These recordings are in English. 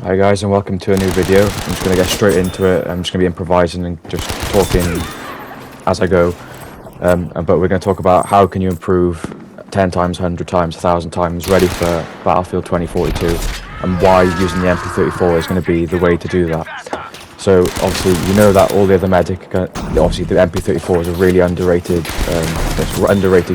Hi guys, and welcome to a new video. I'm just going to get straight into it. I'm just going to be improvising and just talking as I go. But we're going to talk about how can you improve 10 times, 100 times, 1,000 times, ready for Battlefield 2042, and why using the MP34 is going to be the way to do that. So obviously you know that all the other obviously the MP34 is a really underrated,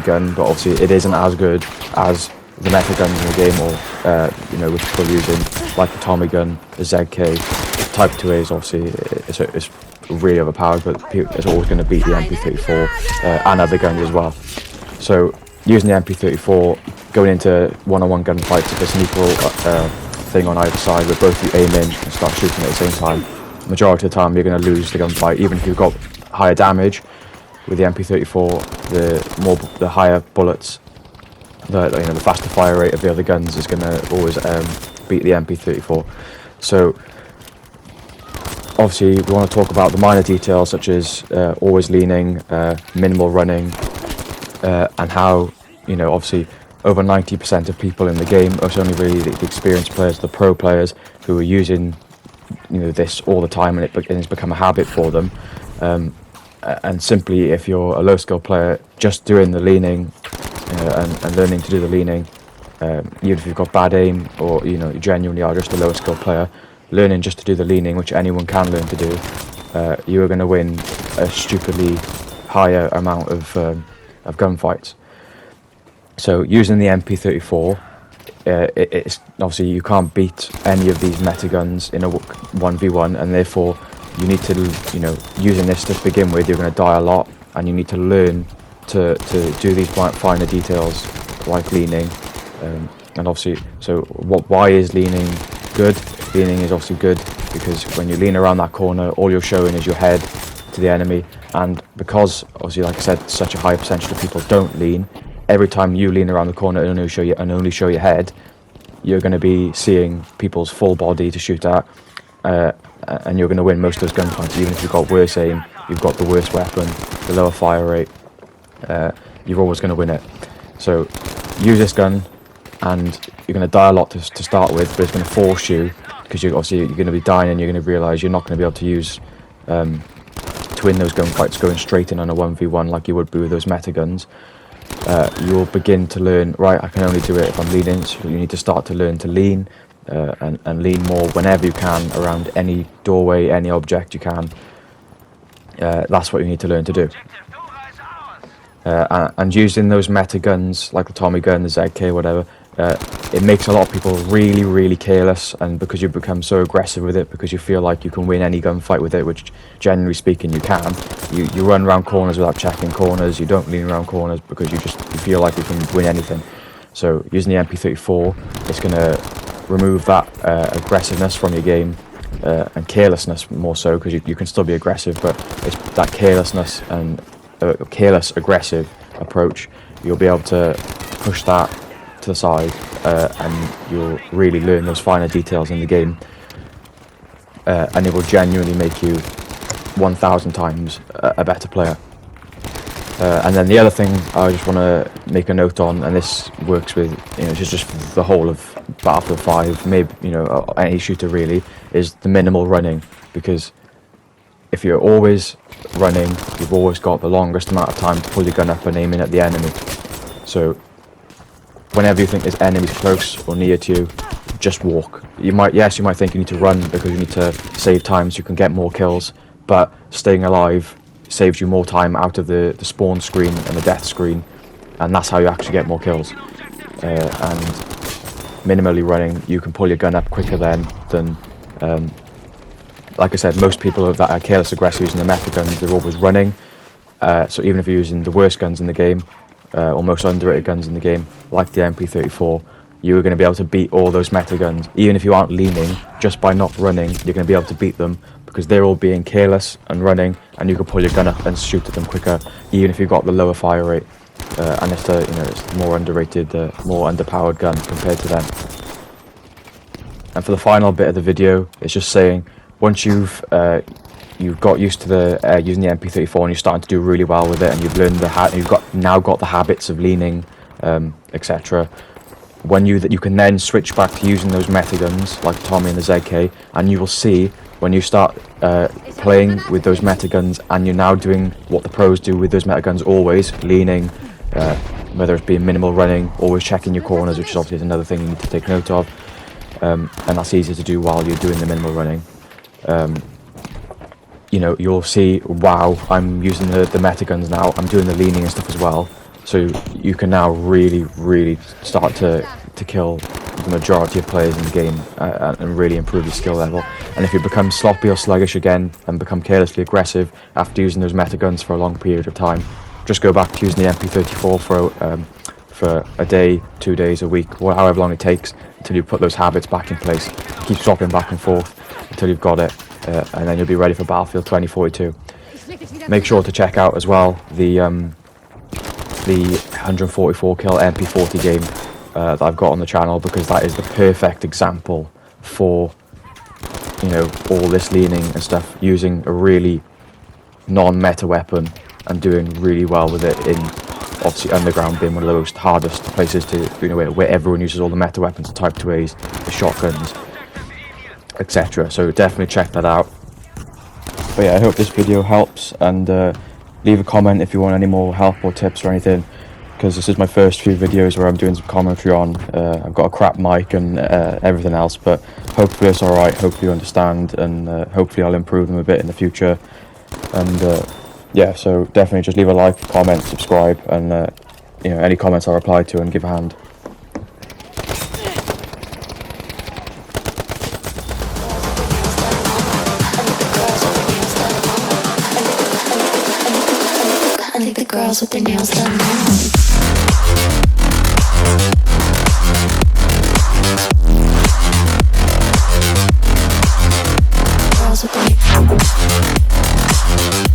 gun, but obviously it isn't as good as the meta guns in the game, or which people are using, like the Tommy gun, the ZK. Type 2A is obviously it's really overpowered, but it's always going to beat the MP34 and other guns as well. So using the MP34, going into one-on-one gunfights, if it's an equal thing on either side, where both you aim in and start shooting at the same time, majority of the time you're going to lose the gunfight, even if you've got higher damage. With the MP34, the higher bullets, the faster fire rate of the other guns is going to always beat the MP34. So obviously we want to talk about the minor details, such as always leaning, minimal running, and how, obviously over 90% of people in the game, it's only really the experienced players, the pro players, who are using this all the time, and it's become a habit for them. And simply, if you're a low skill player, just doing the leaning and learning to do the leaning, even if you've got bad aim, or you genuinely are just a low skill player, learning just to do the leaning, which anyone can learn to do, you are going to win a stupidly higher amount of gunfights. So using the MP34, it's obviously you can't beat any of these meta guns in a 1v1, and therefore you need to, using this to begin with, you're going to die a lot, and you need to learn to do these finer details like leaning. And obviously, so why is leaning good? Leaning is obviously good because when you lean around that corner, all you're showing is your head to the enemy, and because obviously, like I said, such a high percentage of people don't lean, every time you lean around the corner and only show your head, you're going to be seeing people's full body to shoot at, and you're going to win most of those gunfights. Even if you've got worse aim, you've got the worst weapon, the lower fire rate, you're always going to win it. So use this gun, and you're going to die a lot to start with, but it's going to force you, because you're going to be dying, and you're going to realise you're not going to be able to use to win those gunfights going straight in on a 1v1 like you would be with those meta guns. You'll begin to learn, right, I can only do it if I'm leaning, so you need to start to learn to lean, and lean more whenever you can around any doorway, any object you can. That's what you need to learn to do. And using those meta guns like the Tommy gun, the ZK, whatever, it makes a lot of people really, really careless, and because you become so aggressive with it, because you feel like you can win any gunfight with it, which generally speaking you can. You run around corners without checking corners, you don't lean around corners because you feel like you can win anything. So using the MP34, it's going to remove that aggressiveness from your game, and carelessness more so, because you can still be aggressive, but it's that carelessness and careless aggressive approach. You'll be able to push that to the side, and you'll really learn those finer details in the game, and it will genuinely make you 1,000 times a better player. And then the other thing I just want to make a note on, and this works with just the whole of Battlefield 5, maybe any shooter really, is the minimal running. Because if you're always running, you've always got the longest amount of time to pull your gun up and aim in at the enemy. So whenever you think there's enemies close or near to you, just walk. You might think you need to run because you need to save time so you can get more kills, but staying alive saves you more time out of the spawn screen and the death screen, and that's how you actually get more kills. And minimally running, you can pull your gun up quicker than like I said, most people that are careless aggressive using the meta guns, they're always running. So even if you're using the worst guns in the game, or most underrated guns in the game, like the MP34, you're going to be able to beat all those meta guns. Even if you aren't leaning, just by not running, you're going to be able to beat them, because they're all being careless and running, and you can pull your gun up and shoot at them quicker, even if you've got the lower fire rate. And it's the more underrated, more underpowered gun compared to them. And for the final bit of the video, it's just saying, once you've got used to using the MP34 and you're starting to do really well with it, and you've learned you've now got the habits of leaning, etc., when you can then switch back to using those meta guns like Tommy and the ZK, and you will see when you start playing with those meta guns and you're now doing what the pros do with those meta guns, always leaning, whether it's being minimal running, always checking your corners, which is obviously another thing you need to take note of, and that's easy to do while you're doing the minimal running. You know, you'll see, wow, I'm using the meta guns now, I'm doing the leaning and stuff as well, so you can now really start to kill the majority of players in the game and really improve your skill level. And if you become sloppy or sluggish again and become carelessly aggressive after using those meta guns for a long period of time, just go back to using the MP34 for a day, 2 days, a week, or however long it takes until you put those habits back in place. Keep swapping back and forth until you've got it, and then you'll be ready for Battlefield 2042. Make sure to check out as well the 144 kill MP40 game that I've got on the channel, because that is the perfect example for, you know, all this leaning and stuff, using a really non-meta weapon and doing really well with it, in obviously underground being one of the most hardest places to, you know, where everyone uses all the meta weapons, the Type 2As, the shotguns, etc. So definitely check that out. But yeah, I hope this video helps, and leave a comment if you want any more help or tips or anything, because this is my first few videos where I'm doing some commentary on. I've got a crap mic and everything else, but hopefully it's alright, hopefully you understand, and hopefully I'll improve them a bit in the future. And yeah, so definitely just leave a like, comment, subscribe, and you know, any comments I'll reply to and give a hand. I think the girls with their nails done now. Girls with their